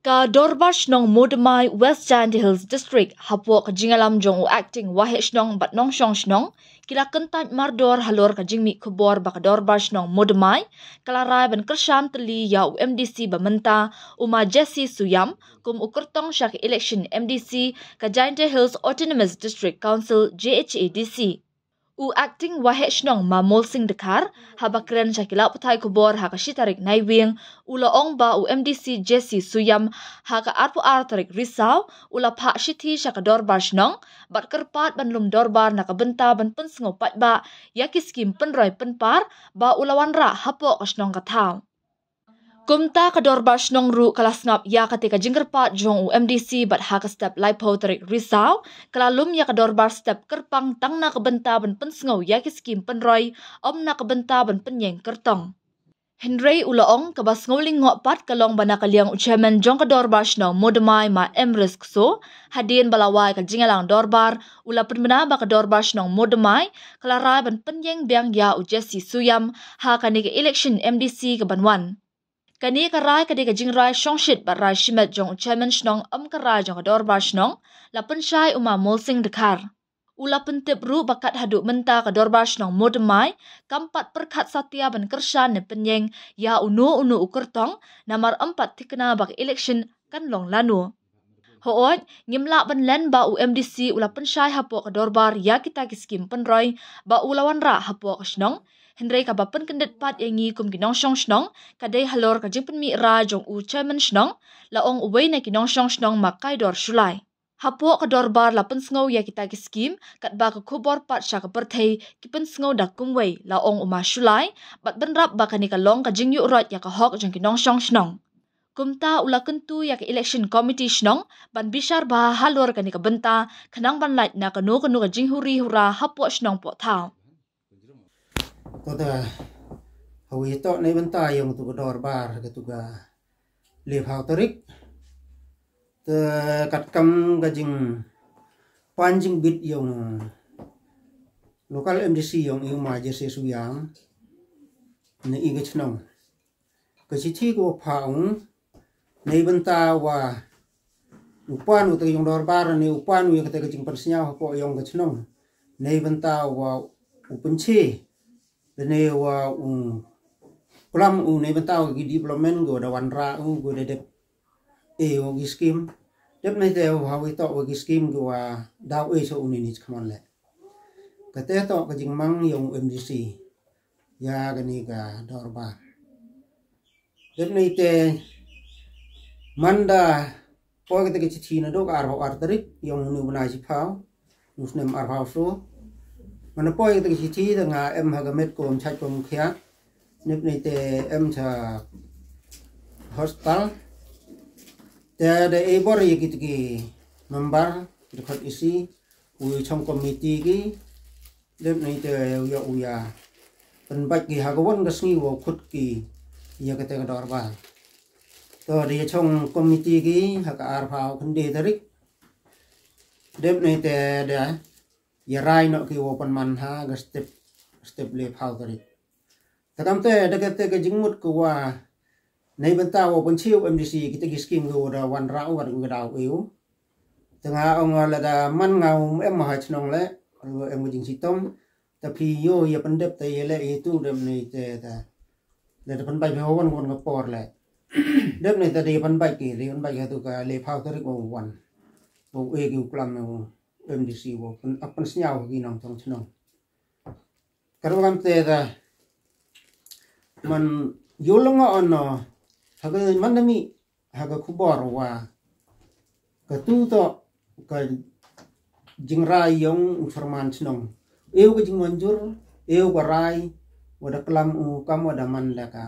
Ka Dorbash nong Modamai West Giant Hills District hapwo ka jingalam jong u acting wahesh nong bat nong shong shnong kila kentat mardor halor ka jingmi kubor baka Dorbash nong Modamai kala rai ban kersham teli ya u MDC bamenta uma Jesse Suyam kum ukurtong syak election MDC ka Giant Hills Autonomous District Council JHADC. U acting wahesh nong mamol sing dekar habakren syakila putai kubor haka shitarik naiwing ula ong ba u MDC Jesse Suyam haka arpu tarik risau ula pak shiti syaka dorbar shnong bat kerpat ban lum dorbar naka benta ban pensngo pat ba yaki skim penroy penpar ba ulawan ra hapo kasnong katau. Kumta ka dorbar shnong ru kalas ngap ya katika jingkerpat jong u MDC bat haka step laipo tarik risau kalalum ya ka dorbar step kerpang tang na kabenta ban pensngo yaki skim penroy om na kabenta ban penyeng kertong. Henry ulaong kabas ngoling ngopat kalong bana kaliang chairman jong ka dorbar shnong Modamai ma Emrys Kso hadin balawai ka jingalang dorbar ula penmena ba ka dorbar shnong Modamai kalarai ban penyeng biang ya u Jesse Suyam ha kanika election MDC ka banwan. Kani karai kadi ka jingrai shongshit bat rai shimet jong chairman shnong karai jong ka dorbar shnong la pensyai uma molsing dekar. Ula pentip ru bakat haduk menta ka dorbar shnong Modamai kampat perkat satya ban kershan ne penyeng ya unu ukertong namar 4 tikena bak election kan long lanu. Hoot ngimla ban len ba u MDC ula pensyai hapo ka dorbar ya kita kiskim penroy ba ulawan ra hapo ka shnong. Henry ka bapen kendet pat yangi kum kinong shong shnong kadai halor ka jingpen mi ra jong u chairman shnong laong uway na kinong shong shnong makai dor shulai. Hapo ka dorbar la pensngo ya kita kiskim kat ba ka kubor pat sya ka perthei ki pensngo da kumway laong uma shulai bat benrap ba kanika long ka jingyu rot ya ka hok jong kinong shong shnong. Kumta ula kentu ya ka election committee shnong ban bishar ba halor kanika benta kanang ban light na kanu ka jinghuri hura hapo shnong po thao. Toda hawi to nei benta yung tu dorbar ke tuga live hauterik te kat kam gajing panjing bit yung lokal MDC yung ma Jesse Suyam ne igich nong ke siti ko paung nei benta wa upan uta yung dorbar ni upan yung kata gajing persnya po yung gach nong nei benta wa upenchi dene wa pulam ne bentau gi development go da wanra go de dep o gi scheme dep ne te ha wi to gi scheme go wa daw so uni ni come on le ka te to ka jing mang yung MDC ya ga ni ga dorba dep ne te manda po ka te chi na do ka ar tarik yung nu bana ji phao nus nem ar phao so mana poi cái chi nga em hagamet ko chat ko khia nip nei te em cha hostal te de e bor yi ki member dekat isi u trong committee ki nip nei te ya u ya pen bak ki hagawon gasngi wo khut ki ya ka te ka dor ba to de trong committee ki haka ar phao khande tarik nip nei te de ya rai no ki open man ha ga step le phao tari takam te daga te ga jingmut ko wa nei benta open chiu MDC kita gi scheme go da wan rau ga ga dau eu tanga ong la da man ngau em ma chnong le em jing sitom tapi yo ya pendep te le itu dem nei te ta le da pan bai ho wan ga por le dem nei ta de pan bai ki re pan bai ha tu ka le phao tari ko wan bo e gi plan no MDC wo apan senyaw ginang tong chnong karam te da man yolonga ono haga mandami haga kubor wa ka tu to ka jingrai yong forman chnong eu ka jingmanjur eu ka rai wada klam u kam wada man la ka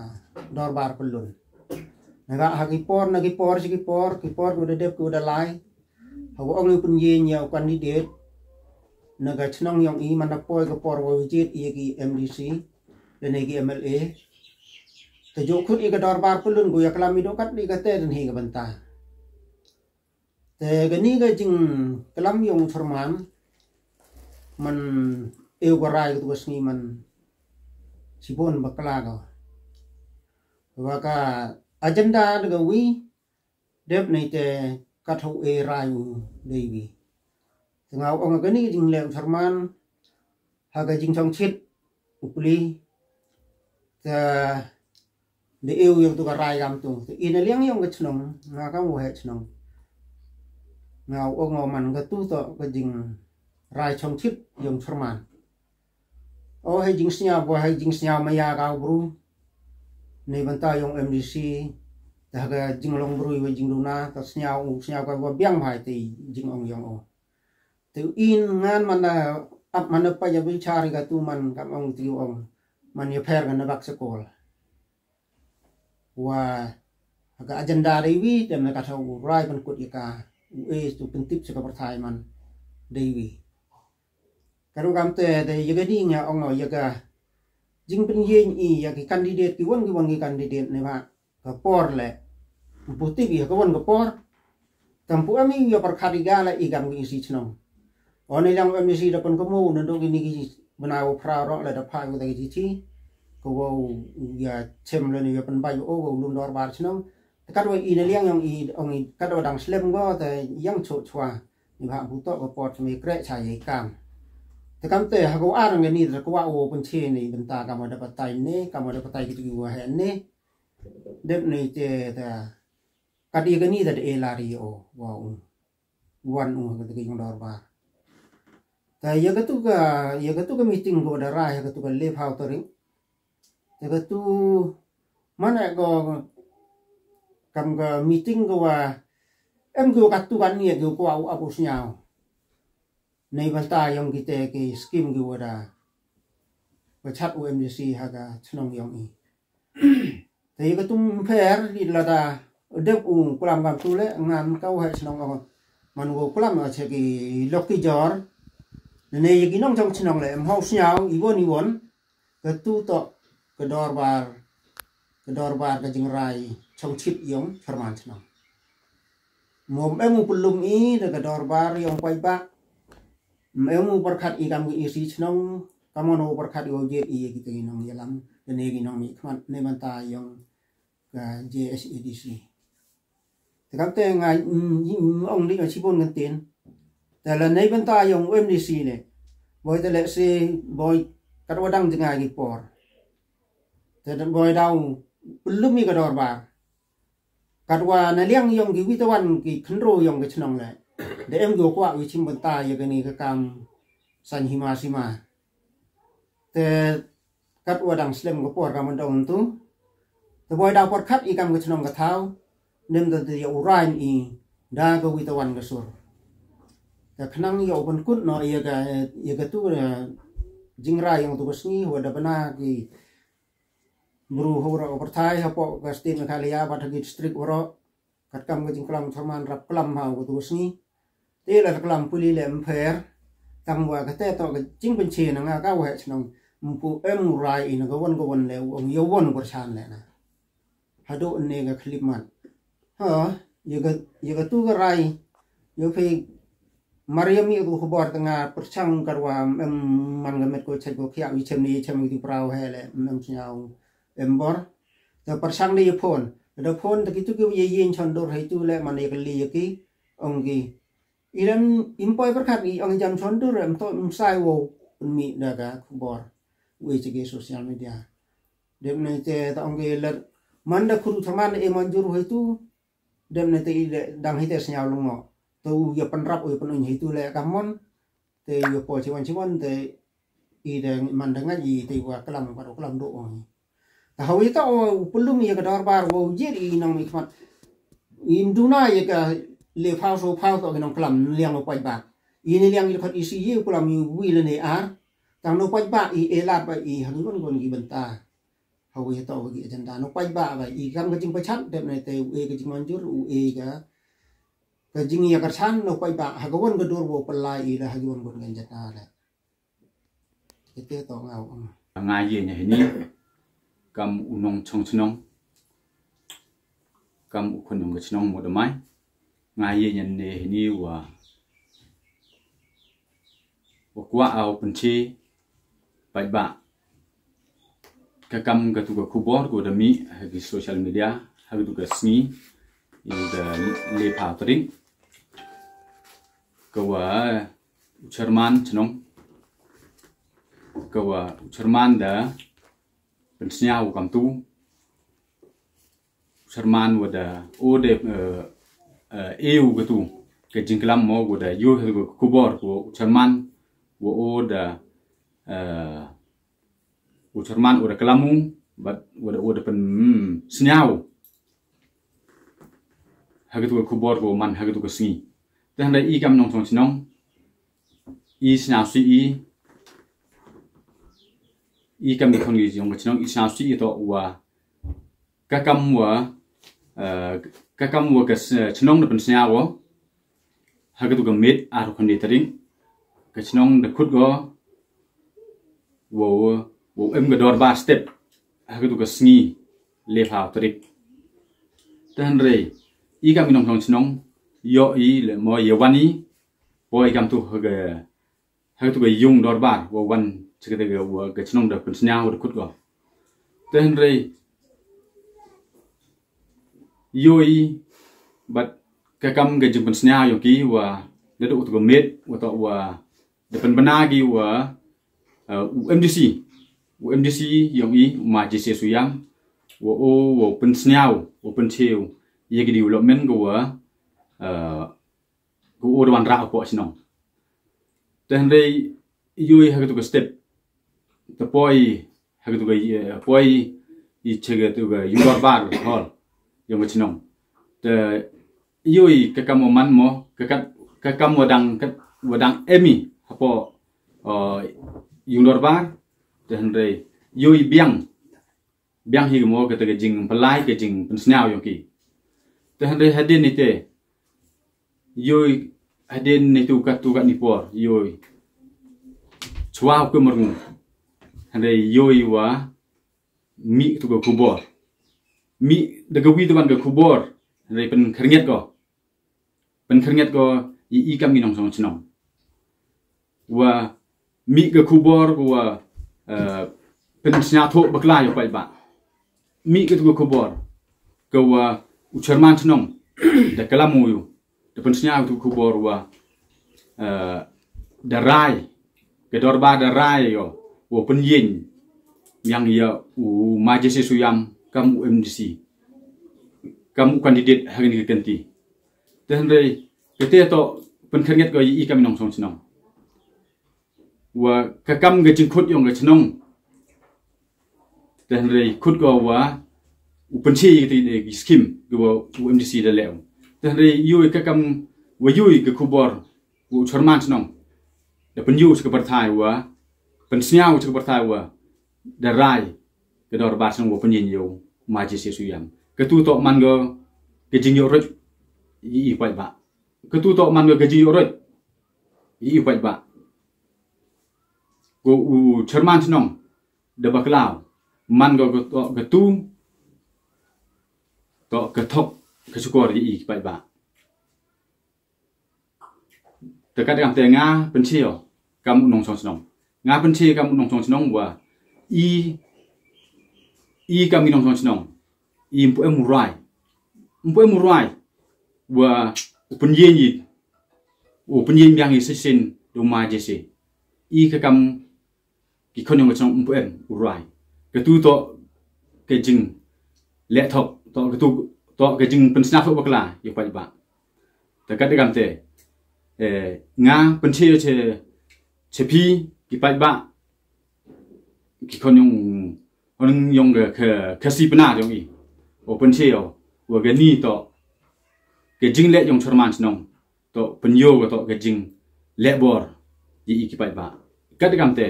dorbar pelun naga hagipor sikipor wada dep wada lai hawa ong pun yen ya candidate naga chnong yang i mana poi ka por wa wajit i ki MDC dan i ki MLA te jo khut i ka dorbar pulun go ya klami do kat ni ka te dan hi ka banta te gani ga jing klam yang forman man eu ka rai tu basni man sibon bakla ka wa ka agenda daga wi dep nei te katho e rayu dewi tengau ong gani jing lem Sharman haga jing chong chit upli ta de eu yang tu ka rai gam tu ina liang yong ga chnong nga ka mu he chnong ngau ong man ga tu to ga jing rai chong chit yong Sharman o he jing snya bo he jing snya maya ga bru nei banta yong MDC ta ga jing long bru we jing duna ta snya ga bo biang bhai ti jing ong yong o tu in ngan mana ap mana pa ya bi chari ga tu man kam ong ti ong man ye pher ga na bak sekol wa aga agenda dewi dem ka thau rai ban kut yaka e tu pentip se ka perthai man dewi karu kam te de yaga di nya ong yaga jing pen yen i ya ki candidate ki won ki candidate ne ba ka por le putih bi ka won ka por tampu ami ya perkhariga la igam ki isi chnong one yang MDC dapat kamu nunduk ini ki benawo praro la da pha ko da ki ti ko wo ya chem le ni ya pen bai o wo lum dor bar chnong kat wa ina liang yang i ong i kat wa dang slem go ta yang cho chwa ni ba bu to ko pot me kre cha ye kam te kam te ha ko ar nge ni da ko wa o pen che ni ben ta kam da patai ne kam da patai ki wa he ne dep ni te ta kadi ga ni da e la ri o wa wan u ga ki ngor dor bar ta ya ga tu ga meeting go da ra ya ga tu ga le phao to ring ya ga tu mana go kam ga meeting go wa em go ka tu kan ni go ko au apu snyao nei ban ta yong ki te ki scheme go da ba chat MDC ha ga chnong yong i ta ya ga tu pher di la da dep u kulam gam tu le ngam kau ha chnong go man go kulam a che ki lok ki jor nei yaki nong trong chnong le em hau snyao i won ka tu to ka dor bar ka jing rai chong chit yong Sharman chnong mom em pulum i da ka dor bar yong pai ba em perkhat i kam ki isi chnong kamono perkhat yo je i ki te nong yalam ne gi nong mi khman ne man ta yong ka JSEDC te kam te ngai ong di chi bon ngan tinแต่ละในบรรดาอย่าง MDC เนี่ยบอยแต่ละสิบอยกระดังจะง่ายกี่ปอร์แต่บอยดาวลุ่มมีกระดอร์บาร์กัดว่าในเลี้ยงยองกี่วิตวันกี่ขันโรยองกี่ชนองเลยเดี๋ยวดูกว่าวิชิมบรรดาอย่างนี้ก็กำสันหิมาสิมาแต่กัดว่าดังสเลมก็ปอร์กำมันดองตู้แต่บอยดาวปอร์คัดอีกำกี่ชนองกับเท้าเนื่องจากที่อุไรน์อีดาก็วิตวันก็สุดแต่ขณะนี้เอาเป็นกุดเนาะยากตัวจิงไรyang tu besni wada bana ki buru hora overthai hapo ka stin khalia bathagi district oro katkam ka jingklam Sharman rap klam ha tu besni te la klam puli le mpher tang wa ka te to ka jing pen che na nga ka wa chnong mpu em rai in ka won le ong yo won ko chan le na hado ne ga clip man ha yaga tu ka rai yo pe Mariam itu khabar tengah percang karwa man gamet ko chai ko khia wi chem di prau hele mem chnyao embor ta percang ni phone da phone ta kitu ki ye yin chon dor hai tu le man ye li ki ong gi iram impoi perkhat i ong jam chon dur em to sai wo mi da ga khabar wi chi social media dem ne te ta ong ge le man da khuru Sharman e man jur hai tu dem ne te dang hi te snyao long mo tu ya penrap u penun itu le kamon te yo po chiwan te i de man dengan i te wa kelam paro kelam do ong ta hawi ta pelum ya kadar bar wo je i nang mi kmat induna ya ka le phao so phao to nang kelam liang pai ba i ni liang i khat i si ye kelam i wi le ne ar tang no pai ba i elat ba i han gon gi benta hawi ta gi agenda no pai ba ba i kam ga jing pa chat de ne te e ga jing manjur u e ga ka jing ya karsan no pai ba ha gawon ga dor bo palai ila ha gawon gon ganjata la ite to ngau nga ye nya ni kam unong chong chnong kam ukhonong ga chnong mo damai nga ye nya ne ni wa kwa au penchi pai ba ka kam ga tu ga kubor go da mi ha gi social media ha du ga sni the lepa tering kawa Jerman cenong kawa Jerman da pensnya ukam tu Jerman wada ode EU gitu ke jingklam mo wada yo kubor ko Jerman wo oda Jerman udah kelamu but udah pen senyau hagitu kubor go man hagitu ke singi dan ada ikam nong tong sinong i senyau si i kam di kongi jong ke sinong i senyau si itu wa kakam wa ke sinong depan senyau hagitu ke mit aru kondi tering ke sinong dekut go wo ke dorba step hagitu ke singi lepa tering dan rei ikam minong tong sinong yo i le mo yewani boy kam tu hagitu ke yung dorbar wo wan sekete ke wo ke sinong da pensnya wo kut go dan rei yo i but kakam ke jeng pensnya yo ki wa dedu tu met wo to wa depan benagi wa UMDC yang i majlis suyam wo pensnya wo penseu ye gi development go wan ra ko sinong dan rei yui hagitu ke step the boy hagitu ke boy i chege tu ke yur bar hol yang sinong the yui kakam man mo kakam wadang emi hapo yur bar dan rei yui biang hi mo ke te jing pelai ke jing pensnyao yang ki dan hadin ni te yoi hadin ni tu kat ni por yoi chwa ke merung hande yoi wa mi tu ke kubor mi de gawi tu ban ke kubor hande pen keringet ko i kam minong song chnong wa mi ke kubor wa pen snyato bakla yo pai ba mi ke tu ke kubor ke wa Jerman cenong, dah kelamu yo, depan senyap tu kubur wa darai, kedorba darai yo, wa penyin yang ya majlis suyam kamu UMDC, kamu kandidat hari ni ganti, dan rei kita to penkeringat go i kami nong song cenong, wa kakam gejengkut yang cenong, dan rei kut go wa upenci gitu skim go UMDC da lew dan re yui kakam wa yui ke kubor u Jerman nong da penyu ke partai wa pensnyau ke partai wa da rai ke dor bas nong penyin yo majlis suyam ke tu to man go ke jing yo roj i pai ba ke tu to man go ke jing yo roj i pai ba go u Jerman nong da baklau man go ke tu to ketok kesyukur i pai ba dekat dengan tengah pensil kamu nong song senong nga pensil kamu nong song senong wa i kami nong song senong i mpu murai wa penyin yang isin do ma jese i ke kam ki konong song mpu murai ke tu to ke jing le thok to ke jing pensna fo bakla yo pai ba dekat dengan te nga pensil che pi ki pai ba ki konong yong ke si pena yong i o pensil wa ge ni to ke jing le yong Jerman nong to penyo to ke jing le bor i ki pai ba kat dengan te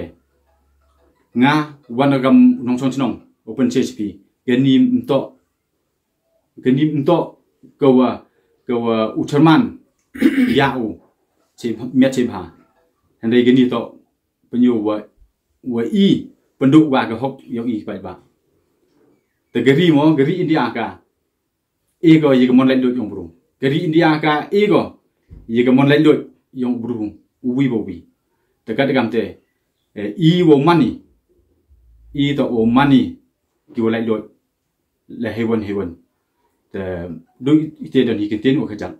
nga wanagam nong song nong o pensil pi ge ni untuk kawa Jerman yau che met che ba hande gini to penyu wa i penduk wa ke hok yo i pai ba te geri India ka ego ye mon lai do yong bru geri India ka ego ye mon lai do yong bru uwi bobi te kat gam te i wo money i to o money ki wo lai do la heaven te do ite don hikin ten wo kajang